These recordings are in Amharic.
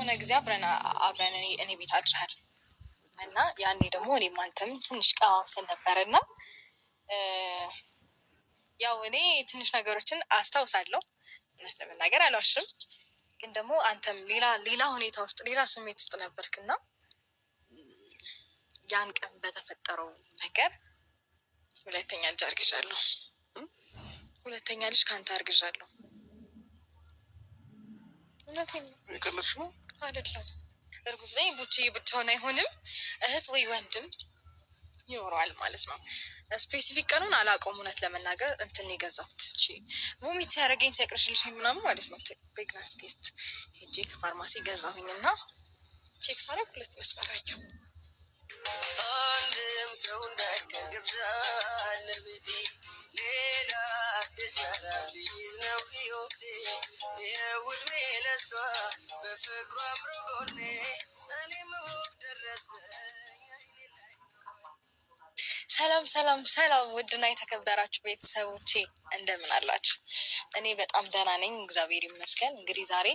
የሆነ ጊዜ አብረን እኔ ቤት አድረሃል እና ያኔ ደግሞ እኔም አንተም ትንሽ ቀማምሰን ነበረና ያው እኔ ትንሽ ነገሮችን አስታውሳለሁ። እውነት ለመናገር አልዋሽም። ግን ደግሞ አንተም ሌላ ሁኔታ ውስጥ ሌላ ስሜት ውስጥ ነበርክና ያን ቀን በተፈጠረው ነገር ሁለተኛ ልጅ አርግዣለሁ። ሁለተኛ ልጅ ከአንተ አርግዣለሁ። እውነቴን ነው። የቀለድሽ ነው? አይደለም። እርጉዝ ነኝ። ቡቺ ብቻውን አይሆንም። እህት ወይ ወንድም ይኖረዋል ማለት ነው። ስፔሲፊክ ቀኑን አላውቀውም። እውነት ለመናገር እንትን የገዛሁት ቮሚት ሲያደርገኝ ሲያቅርሽልሽ ምናምን ማለት ነው። ፕሬግናንሲ ቴስት ሄጄ ከፋርማሲ ገዛሁኝ እና ቼክ ሳደርግ 2 መስመር አየሁ። አንድም ሰው እንዳይገብዛል ቤቴ ሌላ ደስመራ ሊይዝ ነው ህይወቴ የውድሜ ለሷ በፍቅሯ አብሮጎኔ እኔ መወቅ ደረሰ። ሰላም ሰላም ሰላም! ውድና የተከበራችሁ ቤተሰቦቼ እንደምን አላችሁ? እኔ በጣም ደህና ነኝ፣ እግዚአብሔር ይመስገን። እንግዲህ ዛሬ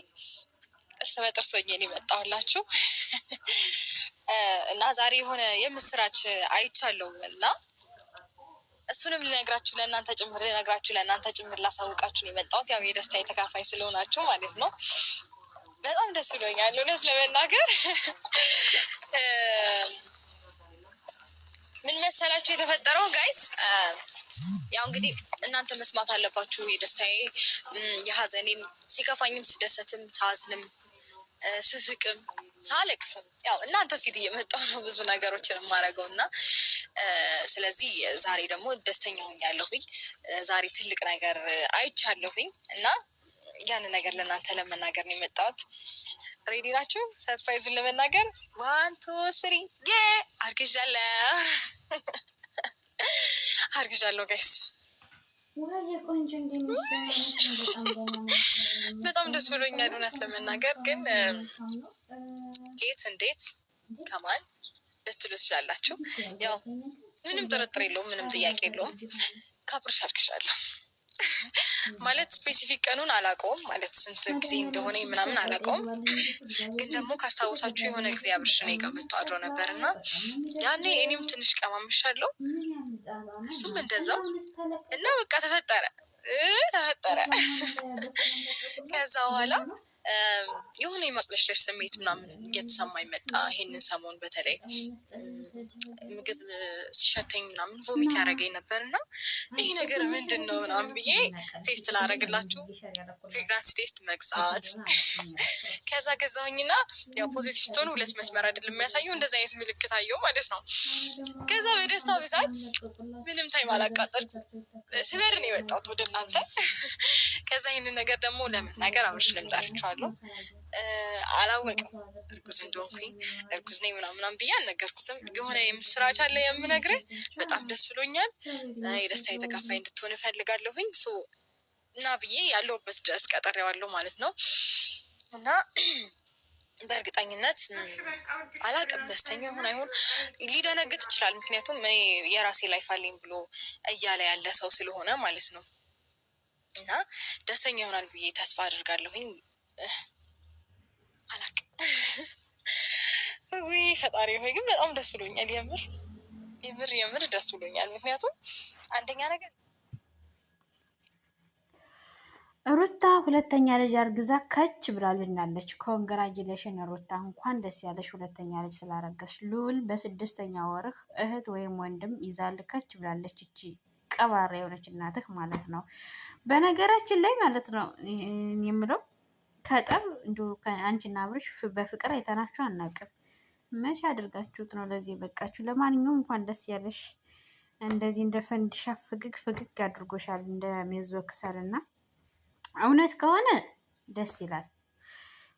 ጥርስ በጥርስ ሆኜ ነው የመጣሁላችሁ እና ዛሬ የሆነ የምስራች አይቻለሁ እና እሱንም ልነግራችሁ ለእናንተ ጭምር ላሳውቃችሁ ነው የመጣሁት። ያው የደስታ የተካፋይ ስለሆናችሁ ማለት ነው። በጣም ደስ ብሎኛል እውነት ለመናገር። ምን መሰላችሁ የተፈጠረው ጋይስ? ያው እንግዲህ እናንተ መስማት አለባችሁ የደስታዬ የሀዘኔም፣ ሲከፋኝም፣ ስደሰትም፣ ሳዝንም፣ ስስቅም፣ ሳለቅስም ያው እናንተ ፊት እየመጣሁ ነው ብዙ ነገሮችን የማደርገው እና ስለዚህ ዛሬ ደግሞ ደስተኛ ሆኛለሁኝ። ዛሬ ትልቅ ነገር አይቻለሁኝ እና ያንን ነገር ለእናንተ ለመናገር ነው የመጣሁት። ሬዲ ናችሁ? ሰርፕራይዙን ለመናገር 1 2 3 አርግዣለሁ ጋይስ። በጣም ደስ ብሎኛል እውነት ለመናገር። ግን የት እንዴት ከማን ልትሉ ትችላላችሁ። ያው ምንም ጥርጥር የለውም፣ ምንም ጥያቄ የለውም። ከአብርሽ አርግዣለሁ ማለት ስፔሲፊክ ቀኑን አላውቀውም፣ ማለት ስንት ጊዜ እንደሆነ ምናምን አላውቀውም። ግን ደግሞ ካስታወሳችሁ የሆነ ጊዜ አብርሽ እኔ ጋር መጥቶ አድሮ ነበር እና ያኔ እኔም ትንሽ ቀማምሻለሁ፣ እሱም እንደዛው እና በቃ ተፈጠረ። ከዛ በኋላ የሆነ የመቅለሽለሽ ስሜት ምናምን እየተሰማኝ መጣ። ይሄንን ሰሞን በተለይ ምግብ ሲሸተኝ ምናምን ቮሚት ያደረገኝ ነበር እና ይህ ነገር ምንድን ነው ምናምን ብዬ ቴስት ላደረግላችሁ ፕሬግናንሲ ቴስት መግዛት ከዛ ገዛሁኝና ያው ፖዚቲቭ ስትሆኑ 2 መስመር አይደለም የሚያሳየው፣ እንደዚ አይነት ምልክት አየው ማለት ነው። ከዛ በደስታ ብዛት ምንም ታይም አላቃጠልኩም፣ ስበር ነው የወጣሁት ወደ እናንተ። ከዛ ይህንን ነገር ደግሞ ለመናገር አብርሽ ልምጣልችዋለሁ። አላወቅም እርጉዝ እንደሆንኩኝ፣ እርጉዝ ነኝ ምናምን ብዬ አልነገርኩትም። የሆነ የምስራች አለ የምነግርህ። በጣም ደስ ብሎኛል። የደስታ የተካፋይ እንድትሆን እፈልጋለሁኝ እና ብዬ ያለሁበት ድረስ ቀጠሬዋለሁ ማለት ነው። እና በእርግጠኝነት አላቅም ደስተኛ ይሁን አይሁን ሊደነግጥ ይችላል። ምክንያቱም የራሴ ላይፍ አለኝ ብሎ እያለ ያለ ሰው ስለሆነ ማለት ነው። እና ደስተኛ ይሆናል ብዬ ተስፋ አድርጋለሁኝ። አላቅም ወይ ፈጣሪ ሆይ፣ ግን በጣም ደስ ብሎኛል። የምር ደስ ብሎኛል። ምክንያቱም አንደኛ ነገር ሩታ ሁለተኛ ልጅ አርግዛ ከች ብላልናለች። ኮንግራጁሌሽን ሩታ፣ እንኳን ደስ ያለሽ ሁለተኛ ልጅ ስላረገሽ። ልዑል በ6ኛ ወርህ እህት ወይም ወንድም ይዛል ከች ብላለች። እቺ ቀባራ የሆነች እናትህ ማለት ነው። በነገራችን ላይ ማለት ነው የምለው ከጠብ እንዲሁ አንቺና አብርሽ በፍቅር አይተናችሁ አናውቅም። መቼ አድርጋችሁት ነው ለዚህ በቃችሁ? ለማንኛውም እንኳን ደስ ያለሽ። እንደዚህ እንደ ፈንድሻ ፍግግ አድርጎሻል፣ እንደ ሜዞ ክሰልና እውነት ከሆነ ደስ ይላል።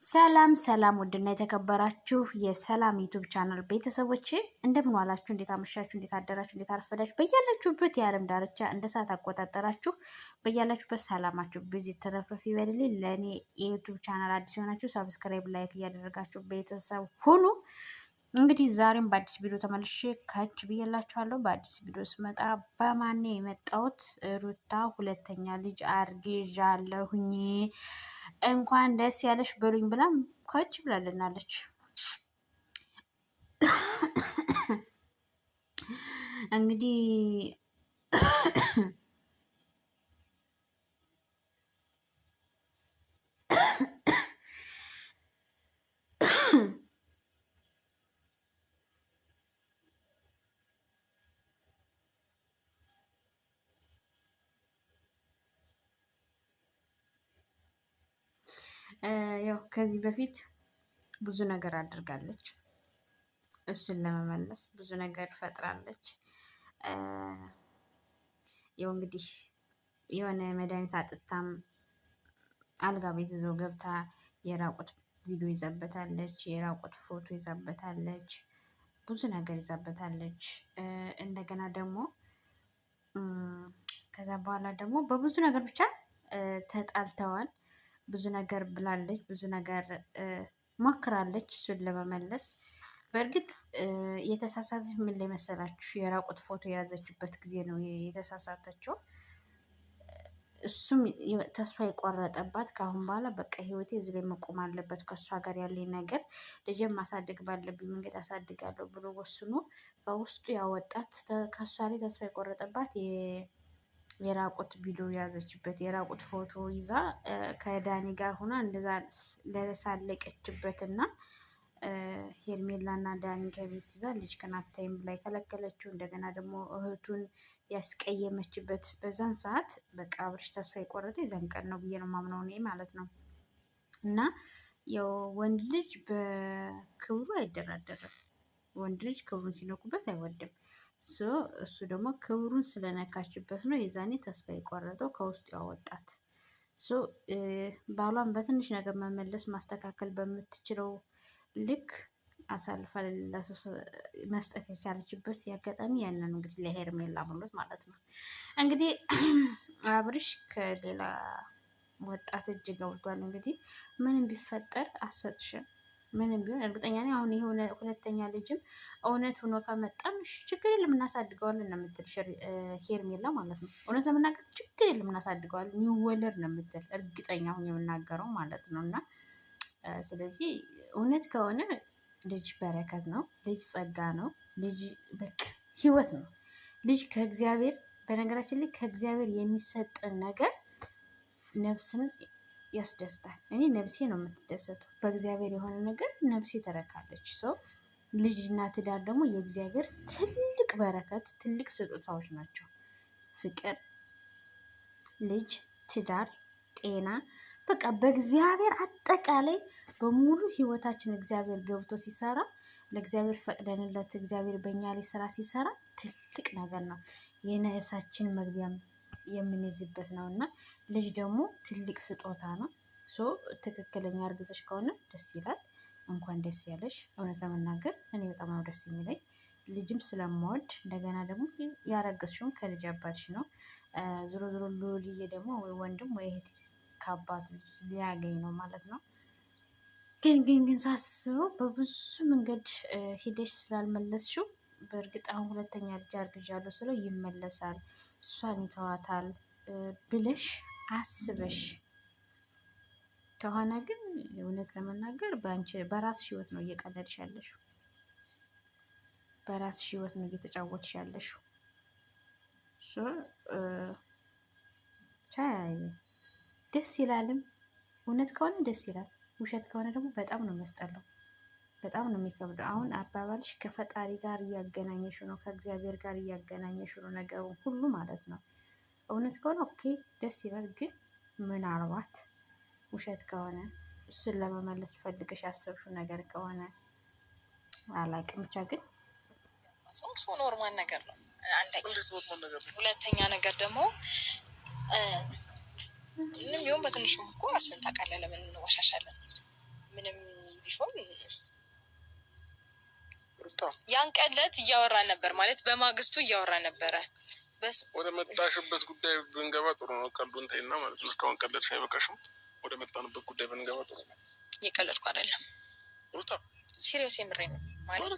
ሰላም ሰላም! ውድና የተከበራችሁ የሰላም ዩቱብ ቻናል ቤተሰቦች እንደምን ዋላችሁ? እንዴት አመሻችሁ? እንዴት አደራችሁ? እንዴት አረፈዳችሁ? በያላችሁበት የዓለም ዳርቻ እንደ ሰዓት አቆጣጠራችሁ በያላችሁበት ሰላማችሁ ብዙ ተረፍረፍ ይበልልኝ። ለእኔ የዩቱብ ቻናል አዲስ የሆናችሁ ሰብስክራይብ፣ ላይክ እያደረጋችሁ ቤተሰብ ሁኑ። እንግዲህ ዛሬም በአዲስ ቪዲዮ ተመልሼ ከች ብዬላችኋለሁ። በአዲስ ቪዲዮ ስመጣ በማን የመጣሁት ሩታ ሁለተኛ ልጅ አርግዣለሁኝ እንኳን ደስ ያለሽ በሉኝ ብላም ከች ብላልናለች። እንግዲህ ያው ከዚህ በፊት ብዙ ነገር አድርጋለች። እሱን ለመመለስ ብዙ ነገር ፈጥራለች። ያው እንግዲህ የሆነ መድኃኒት አጥታም አልጋ ቤት ይዘው ገብታ የራቁት ቪዲዮ ይዛበታለች፣ የራቁት ፎቶ ይዛበታለች፣ ብዙ ነገር ይዛበታለች። እንደገና ደግሞ ከዛ በኋላ ደግሞ በብዙ ነገር ብቻ ተጣልተዋል። ብዙ ነገር ብላለች፣ ብዙ ነገር ሞክራለች እሱን ለመመለስ። በእርግጥ የተሳሳተች ምን ላይ መሰላችሁ? የራቁት ፎቶ የያዘችበት ጊዜ ነው የተሳሳተችው። እሱም ተስፋ የቆረጠባት ከአሁን በኋላ በቃ ህይወቴ እዚህ ላይ መቆም አለበት፣ ከእሷ ጋር ያለኝ ነገር ልጄን ማሳደግ ባለብኝ መንገድ አሳድጋለሁ ብሎ ወስኖ ከውስጡ ያወጣት ከእሷ ላይ ተስፋ የቆረጠባት የራቁት ቪዲዮ የያዘችበት የራቁት ፎቶ ይዛ ከዳኒ ጋር ሆና እንደዛ ለሳለቀችበት እና ሄርሜላና ዳኒ ከቤት ይዛ ልጅ ከናታይም ላይ ከለከለችው። እንደገና ደግሞ እህቱን ያስቀየመችበት በዛን ሰዓት በቃ አብርሽ ተስፋ የቆረጠ የዛን ቀን ነው ብዬ ነው የማምነው እኔ ማለት ነው። እና ያው ወንድ ልጅ በክብሩ አይደራደርም። ወንድ ልጅ ክብሩን ሲነኩበት አይወድም። እሱ ደግሞ ክብሩን ስለነካችበት ነው የዛኔ ተስፋ የቆረጠው ከውስጡ ያወጣት። ባሏን በትንሽ ነገር መመለስ ማስተካከል በምትችለው ልክ አሳልፋ ለሌላ ሰው መስጠት የቻለችበት ያጋጣሚ ያንን እንግዲህ ለሄርሜላ ብሎት ማለት ነው። እንግዲህ አብርሽ ከሌላ ወጣት እጅ ገብቷል። እንግዲህ ምንም ቢፈጠር አሰጥሽም ምንም ቢሆን እርግጠኛ ነኝ አሁን የሆነ ሁለተኛ ልጅም እውነት ሆኖ ከመጣም ችግር የለም እናሳድገዋለን ነው የምትል ሄርሜላ ማለት ነው። እውነት ለመናገር ችግር የለም እናሳድገዋለን ይወለድ ነው የምትል እርግጠኛ አሁን የምናገረው ማለት ነው። እና ስለዚህ እውነት ከሆነ ልጅ በረከት ነው፣ ልጅ ጸጋ ነው፣ ልጅ በቃ ህይወት ነው። ልጅ ከእግዚአብሔር በነገራችን ላይ ከእግዚአብሔር የሚሰጥን ነገር ነፍስን ያስደስታል። እኔ ነፍሴ ነው የምትደሰተው በእግዚአብሔር የሆነ ነገር ነፍሴ ተረካለች። ሰው ልጅና ትዳር ደግሞ የእግዚአብሔር ትልቅ በረከት ትልቅ ስጦታዎች ናቸው። ፍቅር፣ ልጅ፣ ትዳር፣ ጤና በቃ በእግዚአብሔር አጠቃላይ በሙሉ ህይወታችን እግዚአብሔር ገብቶ ሲሰራ ለእግዚአብሔር ፈቅደንለት እግዚአብሔር በእኛ ላይ ስራ ሲሰራ ትልቅ ነገር ነው። የነፍሳችን መግቢያም የምንይዝበት ነው እና ልጅ ደግሞ ትልቅ ስጦታ ነው። ትክክለኛ እርግዘሽ ከሆነ ደስ ይላል። እንኳን ደስ ያለሽ። እውነት ለመናገር እኔ በጣም ነው ደስ የሚለኝ ልጅም ስለምወድ እንደገና ደግሞ ያረገዝሽውም ከልጅ አባትሽ ነው። ዞሮ ዞሮ ልውልዬ ደግሞ ወይ ወንድም ወይ እህት ከአባት ሊያገኝ ነው ማለት ነው። ግን ሳስበው በብዙ መንገድ ሂደሽ ስላልመለስሽው በእርግጥ አሁን ሁለተኛ ልጅ አርግዣለሁ ስለው ይመለሳል እሷን ይተዋታል ብለሽ አስበሽ ከሆነ ግን እውነት ለመናገር በራስሽ ህይወት ነው እየቀለድሽ ያለሽው። በራስሽ ህይወት ነው እየተጫወትሽ ያለሽው። ደስ ይላልም እውነት ከሆነ ደስ ይላል። ውሸት ከሆነ ደግሞ በጣም ነው የሚያስጠላው። በጣም ነው የሚከብደው። አሁን አባባልሽ ከፈጣሪ ጋር እያገናኘሽ ነው፣ ከእግዚአብሔር ጋር እያገናኘሽ ነው ነገሩ ሁሉ ማለት ነው። እውነት ከሆነ ኦኬ ደስ ይላል። ግን ምናልባት ውሸት ከሆነ እሱን ለመመለስ ፈልገሽ ያሰብሽው ነገር ከሆነ አላውቅም። ብቻ ግን እሱ ኖርማል ነገር ነው። ሁለተኛ ነገር ደግሞ ምንም ቢሆን በትንሹም እኮ ራስን ታውቃለህ። ለምን እንዋሻሻለን? ምንም ቢሆን ያን ቀለት እያወራን ነበር ማለት በማግስቱ እያወራን ነበረ። ወደ መጣሽበት ጉዳይ ብንገባ ጥሩ ነው። ቀልዱን ተይና ማለት ነው። እስካሁን ቀለድሽ አይበቃሽም? ወደ መጣንበት ጉዳይ ብንገባ ጥሩ ነው። እየቀለድኩ አይደለም ሲሪየስ የምሬ ነው። ማለት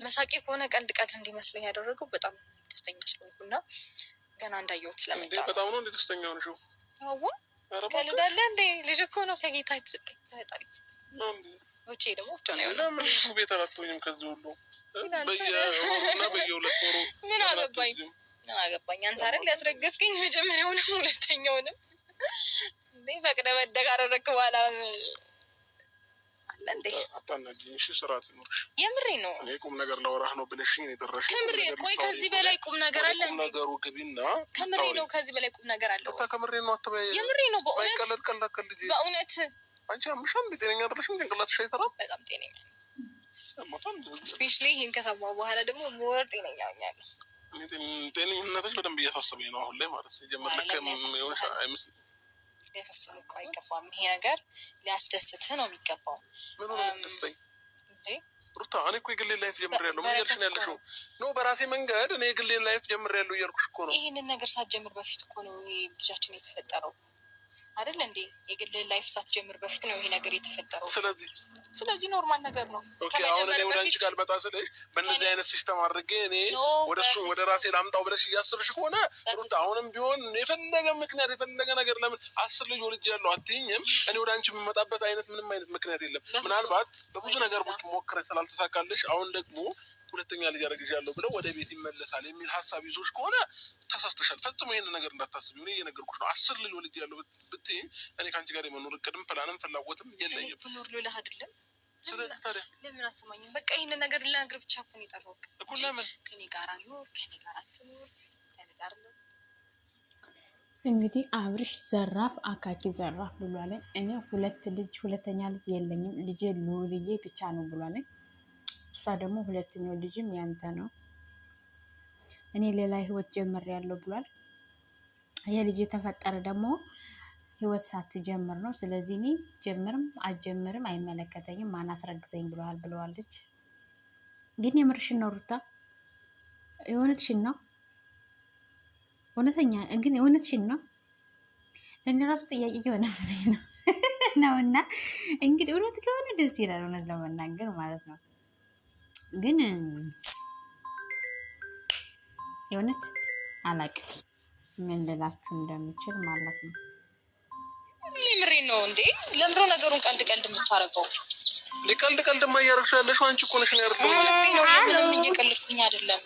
መሳቂ ከሆነ ቀልድ እንዲመስለኝ ያደረገው በጣም ደስተኛ ስለሆንኩና ገና እንዳየሁት ስለመጣ በጣም ነው ደስተኛ ሆንሽው? አዎ ቀልዳለ እንዴ? ልጅ እኮ ነው ከጌታ የተሰጠኝ። ውጪ ደግሞ ብቻ ነው የሆነ ምን ቤት አላተውኝም ከዚህ ሁሉ በየወሩና በየሁለት ወሩ ምን አገባኝ አንተ አይደል ያስረገዝከኝ መጀመሪያውንም ሁለተኛውንም እንዴ ፈቅደ መደጋረረክ በኋላ አለ እንዴ አታናግሪኝ እሺ ስርዓት ይኖርሽ የምሬ ነው እኔ ቁም ነገር ላወራህ ነው ብለሽኝ ነው የጠራሽኝ ከምሬ ቆይ ከዚህ በላይ ቁም ነገር አለ ቁም ነገሩ ግቢና ከምሬ ነው ከዚህ በላይ ቁም ነገር አለ ከምሬ ነው አትበይ የምሬ ነው በእውነት አንቺ አምሻም ጤነኛ አይደለሽም ጭንቅላትሽ አይሰራም በጣም ጤነኛ ስፔሻሊ ይሄን ከሰማሁ በኋላ ደግሞ ሞር ጤነኛ ሆኛለሁ ጤነኝነትሽ በደንብ እያሳሰበኝ ነው አሁን ላይ ማለት ነው ጀመር ልክ የሚሆንሽ አይመስልም ሊያሳስብ እኮ አይገባም ይሄ ነገር ሊያስደስትህ ነው የሚገባው ምን ሆነ ደስተኝ ሩታ እኔ እኮ የግሌን ላይፍ ጀምሬያለሁ ምን እያልሽ ነው ያለሽው ኖ በራሴ መንገድ እኔ የግሌን ላይፍ ጀምሬያለሁ እያልኩሽ እኮ ነው ይሄንን ነገር ሳትጀምር በፊት እኮ ነው ልጃችን የተፈጠረው አይደል እንዴ የግል ላይፍ ሳትጀምር በፊት ነው ይሄ ነገር የተፈጠረው ስለዚህ ኖርማል ነገር ነው ኦኬ አሁን እኔ ወደ አንቺ ጋር መጣ ስለሽ በእንደዚህ አይነት ሲስተም አድርጌ እኔ ወደሱ ወደ ራሴ ላምጣው ብለሽ እያሰብሽ ከሆነ ሩታ አሁንም ቢሆን የፈለገ ምክንያት የፈለገ ነገር ለምን 10 ልጅ ወልጃለሁ አትይኝም እኔ ወደ አንቺ የምመጣበት አይነት ምንም አይነት ምክንያት የለም ምናልባት በብዙ ነገር ሞክረሽ ስላልተሳካልሽ አሁን ደግሞ ሁለተኛ ልጅ አረግዣለሁ ብለው ወደ ቤት ይመለሳል የሚል ሐሳብ ይዞሽ ከሆነ ተሳስተሻል ፈጽሞ ይሄን ነገር እንዳታስቢ እኔ እየነገርኩሽ ነው 10 ልጅ ወልጃለሁ ብትይ እኔ ካንቺ ጋር የመኖር እቅድም ፕላንም ፍላጎትም የለኝም ትኖር ልልህ አይደለም ለምን አትሰማኝም በቃ ይሄን ነገር ልነግር ብቻ እኮ ነው የጠራሁት እኮ ለምን ከኔ ጋር ኑር ከኔ ጋር አትኑር ከኔ ጋር ነው እንግዲህ አብርሽ ዘራፍ አካኪ ዘራፍ ብሏል እኔ ሁለተኛ ልጅ የለኝም ልጄ ሉልዬ ብቻ ነው ብሏል እሷ ደግሞ ሁለተኛው ልጅም ያንተ ነው እኔ ሌላ ህይወት ጀምሬያለሁ ብሏል የልጅ ተፈጠረ ደግሞ ህይወት ሳትጀምር ነው ስለዚህ እኔ ጀምርም አጀምርም አይመለከተኝም ማን አስረግዘኝ ብለዋለች ግን የምርሽን ነው ሩታ የእውነትሽን ነው እውነተኛ ግን የእውነትሽን ነው ለእኔ ራሱ ጥያቄ የሆነብኝ ነው ነውና እንግዲህ እውነት ከሆነ ደስ ይላል እውነት ለመናገር ማለት ነው ግን የእውነት አላቅም ምን ልላችሁ እንደምችል ማለት ነው ምሬ ነው እንዴ ለምሮ ነገሩን ቀልድ የምታረገው ቀልድ ማያረግሽ ያለሽው አንቺ እኮ ነሽ ነው ምንም እየቀልድኩኝ አይደለም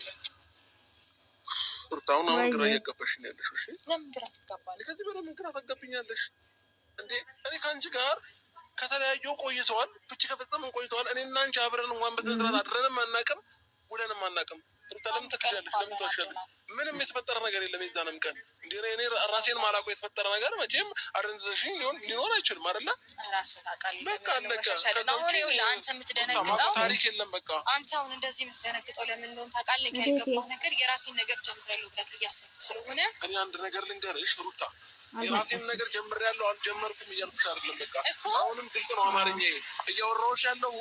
ሩታውን አሁን ግራ እያጋባሽ ነው ያለሽው እሺ ለምን ግራ ትጋባለሽ ከዚህ በላይ ምን ግራ ታጋብኛለሽ እንዴ እኔ ከአንቺ ጋር ከተለያዩ ቆይተዋል ፍቺ ከፈጸምን ቆይተዋል እኔና አንቺ አብረን እንኳን በትዝራት አድረንም አናውቅም ውለንም አናውቅም ሩታ ለምን ትከሻለሽ ለምን ትዋሻለሽ ምንም የተፈጠረ ነገር የለም የዛንም ቀን እንዴ እኔ ራሴን ማላውቀው የተፈጠረ ነገር መቼም አረንዘሽኝ ሊኖር አይችልም አይደለ ራስህ ታውቃለህ በቃ አለቀ አሁን ይኸውልህ አንተ የምትደነግጠው ታሪክ የለም በቃ አንተ አሁን እንደዚህ የምትደነግጠው ለምን እንደሆነ ታውቃለህ ያልገባህ ነገር የራሴን ነገር ጀምሬያለሁ ብለህ እያሰብክ ስለሆነ እኔ አንድ ነገር ልንገርሽ ሩታ የራሴን ነገር ጀምሬያለሁ አልጀመርኩም እያልኩሽ አይደለም በቃ አሁንም ግልጽ ነው አማርኛዬ እያወራሁሽ ያለው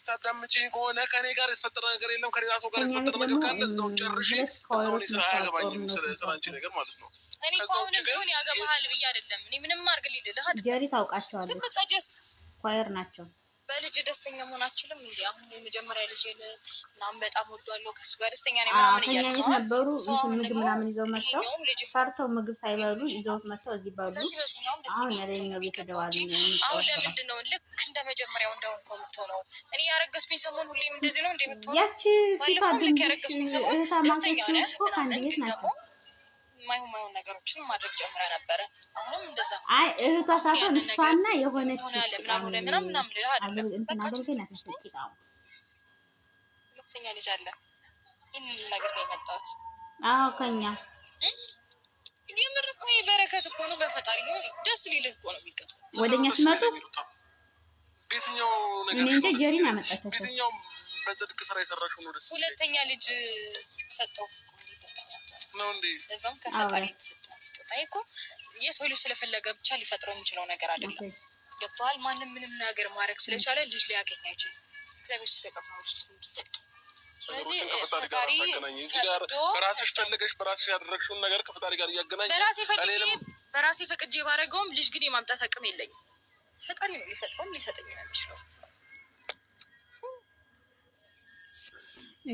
ታዳምጪኝ ከሆነ ከኔ ጋር የተፈጠረ ነገር የለም ከሌላ ሰው ጋር የተፈጠረ ነገር ካለ እዛው ጨርሼ አሁን ስራ አያገባኝም ስለ አንቺ ነገር ማለት ነው እኔ እኮ አሁንም ቢሆን ያገባሃል ብዬ አይደለም እኔ ምንም አድርግልኝ ልልህ አይደለም ጀሪ ታውቃቸዋለች በቃ ጀስት ኳየር ናቸው በልጅ ደስተኛ መሆን አችልም እንዴ አሁን የመጀመሪያ ልጅ ምናምን በጣም ወዷለሁ ከሱ ጋር ደስተኛ ነኝ ምናምን እያልኩ ነበሩ ምግብ ምናምን ይዘው መጥተው ሰርተው ምግብ ሳይበሉ ይዘው መጥተው እዚህ ባሉ አሁን ያለኛው ቤተደዋል አሁን ለምንድን ነው ልክ እንደ መጀመሪያው እንደሆንኩ የምትሆነው እኔ ያረገዝኩኝ ሰሞን ሁሌም እንደዚህ ነው እንደምትሆነው ያቺ ፊታ ልክ ያረገዝኩኝ ሰሞን ደስተኛ ነህ ምናምን ግን ደግሞ ማይሆን ነገሮችን ማድረግ ጀምራ ነበረ አሁንም እንደዛ አይ እህቷ ሳትሆን እሷና የሆነች ምናምን ልልህ አይደለም እንትን አገልግል አትስቂጣው ሁለተኛ ልጅ አለ ይህን ነገር ላይ መጣሁት አዎ ከኛ የምር እኮ በረከት እኮ ነው በፈጣሪ ነው ደስ ሊልህ እኮ ነው የሚቀጥለው ወደኛ ሲመጡ ቤትኛው ነገር እኔ እንደ ጀሪና መጣቸው ቤትኛው በጽድቅ ስራ የሰራሽው ነው ደስ ሁለተኛ ልጅ ሰጠው ነው እንዴ ለዛም ከፈጣሪ ተሰጥቷል ስጦታ እኮ የሰው ልጅ ስለፈለገ ብቻ ሊፈጥረው የሚችለው ነገር አይደለም ገብቷል ማንም ምንም ነገር ማድረግ ስለቻለ ልጅ ሊያገኝ አይችልም እግዚአብሔር ሲፈቅድ ነው ልጅ የሚሰጥ ስለዚህ ፈጣሪ በራስሽ ፈልገሽ በራስሽ ያደረግሽውን ነገር ከፈጣሪ ጋር እያገናኝ በራሴ ፈቅጄ ባረገውም ልጅ ግን የማምጣት አቅም የለኝም ፈጣሪ ነው ሊፈጥረውም ሊሰጠኝ የሚችለው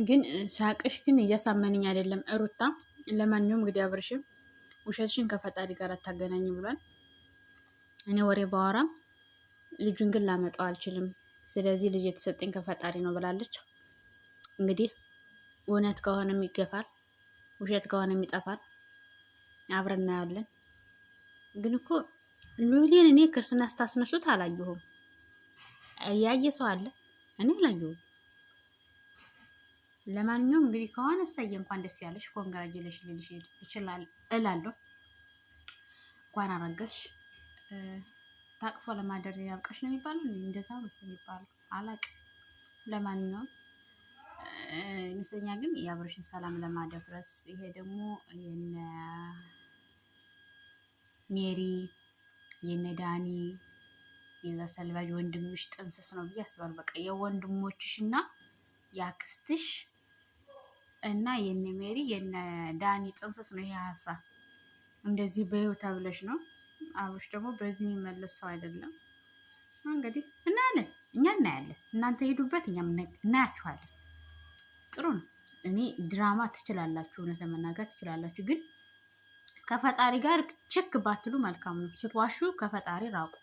ግን ሳቅሽ ግን እያሳመነኝ አይደለም ሩታ ለማንኛውም እንግዲህ አብርሽም ውሸትሽን ከፈጣሪ ጋር አታገናኝ ብሏል እኔ ወሬ ባወራም ልጁን ግን ላመጣው አልችልም ስለዚህ ልጅ የተሰጠኝ ከፈጣሪ ነው ብላለች። እንግዲህ እውነት ከሆነም ይገፋል፣ ውሸት ከሆነም ይጠፋል። አብረን እናያለን። ግን እኮ ሉሊን እኔ ክርስትና ስታስነሱት አላየሁም። ያየ ሰው አለ? እኔ አላየሁም። ለማንኛውም እንግዲህ ከሆነ እሰየ፣ እንኳን ደስ ያለሽ፣ ኮንግራጁሌሽን ልልሽ ይችላል እላለሁ። እንኳን አረገዝሽ፣ ታቅፎ ለማደር ያብቃሽ ነው የሚባለው። እንደዛ መሰለኝ የሚባለው አላቅም። ለማንኛውም ይመስለኛል ግን የአብርሽን ሰላም ለማደፍረስ ይሄ ደግሞ የነ ሜሪ የነ ዳኒ የዛ ሰልባጅ ወንድምሽ ጥንስስ ነው ብዬ አስባለሁ። በቃ የወንድሞችሽ እና የአክስትሽ እና የነ ሜሪ የነ ዳኒ ጥንስስ ነው ይሄ ሀሳብ። እንደዚህ በይው ተብለሽ ነው። አብርሽ ደግሞ በዚህ የሚመለስ ሰው አይደለም። እንግዲህ እናያለን፣ እኛ እናያለን። እናንተ ሄዱበት፣ እኛም እናያችኋለን። ጥሩ ነው። እኔ ድራማ ትችላላችሁ፣ እውነት ለመናገር ትችላላችሁ፣ ግን ከፈጣሪ ጋር ችክ ባትሉ መልካም ነው። ስትዋሹ ከፈጣሪ ራቁ።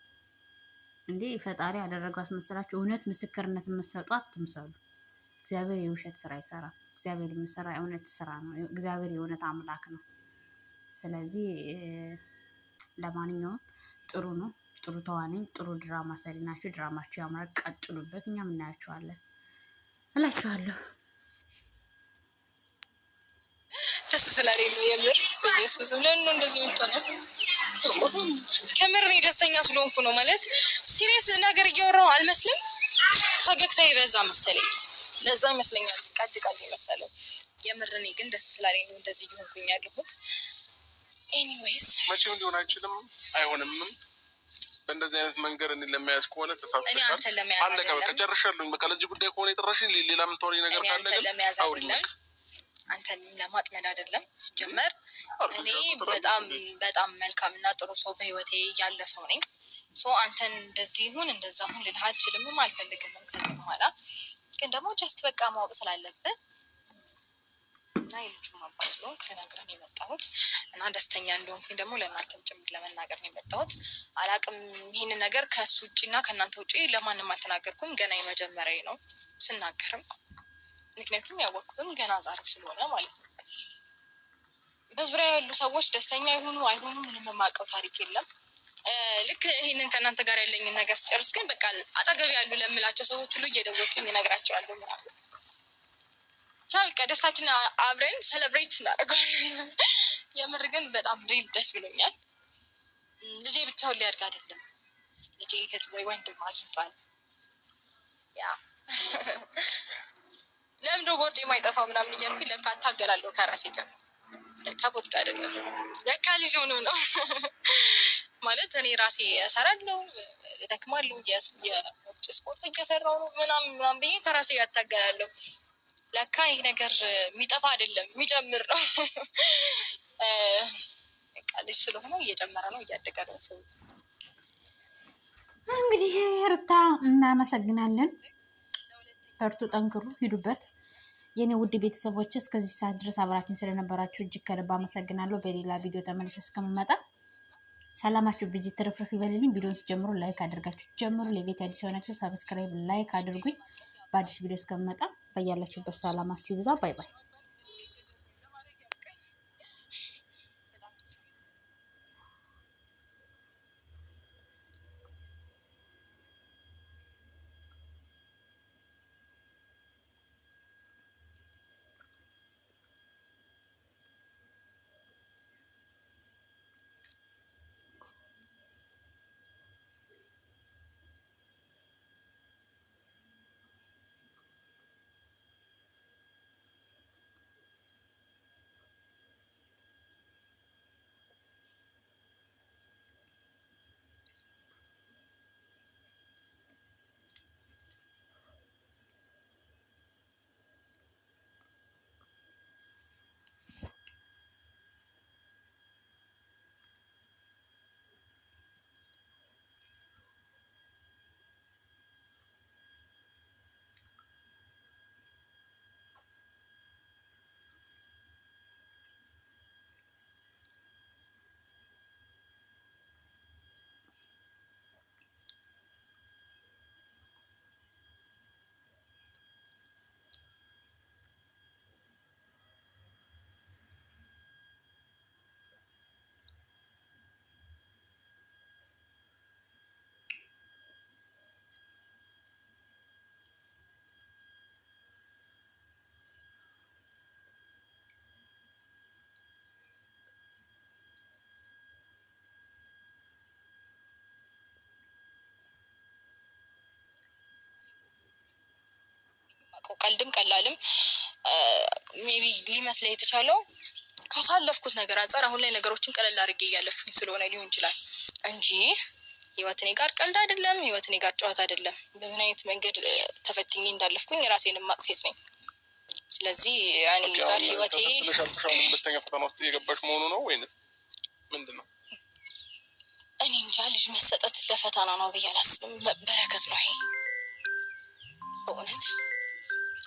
እንዴ ፈጣሪ ያደረገው አስመሰላችሁ? እውነት ምስክርነት የምትሰጡ አትምሰሉ። እግዚአብሔር የውሸት ስራ አይሰራም። እግዚአብሔር የሚሰራ የእውነት ስራ ነው። እግዚአብሔር የእውነት አምላክ ነው። ስለዚህ ለማንኛውም ጥሩ ነው። ጥሩ ተዋነኝ፣ ጥሩ ድራማ ሰሪ ናችሁ። ድራማችሁ ያምራል፣ ቀጥሉበት። እኛም እናያችኋለን እላችኋለሁ። ደስ ስላለኝ ነው የምር። ኢየሱስ ለምን ነው እንደዚህ የምትሆነው? ከምር እኔ ደስተኛ ስለሆንኩ ነው። ማለት ሲሪየስ ነገር እያወራሁ አልመስልም። ፈገግታ ይበዛ መሰለኝ፣ ለዛ ይመስለኛል ቀድ የመሰለው። የምር እኔ ግን ደስ ስላለኝ ነው እንደዚህ እየሆንኩኝ ያለሁት። ኤኒዌይስ መቼም ሊሆን አይችልም፣ አይሆንም። በእንደዚህ አይነት መንገድ እኔ ለመያዝ ከሆነ ተሳፍተሻል። እኔ አንተን ለመያዝ አለቀ፣ በቃ ጨርሻለሁ። በቃ ለዚህ ጉዳይ ከሆነ የጠራሽኝ ሌላ የምታወሪኝ ነገር ካለ አንተን ለመያዝ አይደለም፣ አንተን ለማጥመድ አይደለም። ሲጀመር እኔ በጣም መልካም እና ጥሩ ሰው በህይወቴ ያለ ሰው ነኝ። አንተን እንደዚህ ይሁን እንደዛ ሁን ልልህ አልችልም፣ አልፈልግም ከዚህ በኋላ። ግን ደግሞ ጀስት በቃ ማወቅ ስላለብህ እና የልጁ አባት ስለሆንክ ልነግርህ ነው የመጣሁት። እና ደስተኛ እንደሆንኩኝ ደግሞ ለእናንተም ጭምር ለመናገር ነው የመጣሁት። አላቅም ይህንን ነገር ከሱ ውጭ እና ከእናንተ ውጭ ለማንም አልተናገርኩም። ገና የመጀመሪያ ነው ስናገርም፣ ምክንያቱም ያወቅኩትም ገና ዛሬ ስለሆነ ማለት ነው። በዙሪያ ያሉ ሰዎች ደስተኛ ይሁኑ አይሆኑ ምንም የማውቀው ታሪክ የለም። ልክ ይህንን ከእናንተ ጋር ያለኝን ነገር ስጨርስ ግን በቃ አጠገብ ያሉ ለምላቸው ሰዎች ሁሉ እየደወልኩኝ እነግራቸዋለሁ ምናምን። በቃ ደስታችን አብረን ሰለብሬት እናደርጋለን። የምር ግን በጣም ሪል ደስ ብሎኛል። ልጄ ብቻውን ሊያድግ አይደለም፣ ልጄ እህት ወይ ወንድም አግኝቷል። ያ ለምዶ ቦርጭ የማይጠፋው ምናምን እያልኩኝ ለካ እታገላለሁ ከራሴ ጋር። ለካ ቦርጭ አይደለም ለካ ልጅ ሆኖ ነው ማለት። እኔ ራሴ እሰራለሁ፣ እደክማለሁ፣ የቦርጭ ስፖርት እየሰራሁ ነው ምናምን ብዬ ከራሴ ጋር እታገላለሁ። ለካ ይህ ነገር የሚጠፋ አይደለም የሚጨምር ነው። ልጅ ስለሆነ እየጨመረ ነው፣ እያደገ ነው። ሰው እንግዲህ ሩታ እናመሰግናለን። በርቱ፣ ጠንክሩ፣ ሂዱበት። የኔ ውድ ቤተሰቦች እስከዚህ ሰዓት ድረስ አብራችሁን ስለነበራችሁ እጅግ ከልብ አመሰግናለሁ። በሌላ ቪዲዮ ተመልሼ እስከምመጣ ሰላማችሁ ብዙ ትርፍርፍ ይበልልኝ። ቪዲዮን ሲጀምሩ ላይክ አድርጋችሁ ጀምሩ። ለቤት አዲስ የሆናችሁ ሰብስክራይብ፣ ላይክ አድርጉኝ። በአዲስ ቪዲዮ እስከምመጣ በያላችሁበት ሰላማችሁ ይብዛ። ባይ ባይ። እንደምታውቀው ቀልድም ቀላልም ሜቢ ሊመስለኝ የተቻለው ካሳለፍኩት ነገር አንፃር አሁን ላይ ነገሮችን ቀለል አድርጌ እያለፍኩኝ ስለሆነ ሊሆን ይችላል እንጂ ህይወት እኔ ጋር ቀልድ አይደለም፣ ህይወት እኔ ጋር ጨዋታ አይደለም። በምን አይነት መንገድ ተፈትኜ እንዳለፍኩኝ ራሴን ማቅሴት ነኝ። ስለዚህ እኔ ጋር ህይወቴ ሁለተኛ ፈተና ውስጥ እየገባሽ መሆኑ ነው ወይንስ ምንድን ነው? እኔ እንጃ። ልጅ መሰጠት ለፈተና ነው ብዬ አላስብም። በረከት ነው ይሄ። በእውነት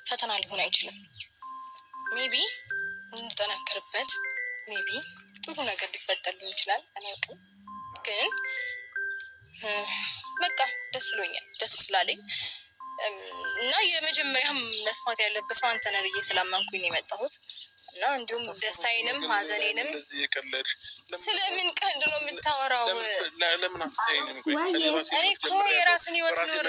ፈተና ሊሆን አይችልም። ሜቢ እንድጠናከርበት፣ ሜቢ ጥሩ ነገር ሊፈጠር ሊሆን ይችላል፣ አላውቅም። ግን በቃ ደስ ብሎኛል። ደስ ስላለኝ እና የመጀመሪያም መስማት ያለበት ሰው አንተ ነህ ብዬ ስላመንኩኝ ነው የመጣሁት። እና እንዲሁም ደስታዬንም ሀዘኔንም ስለምን ቀልድ ነው የምታወራው? ለምን አትተይኝም? እኔ እኮ የራስን ህይወት ኖር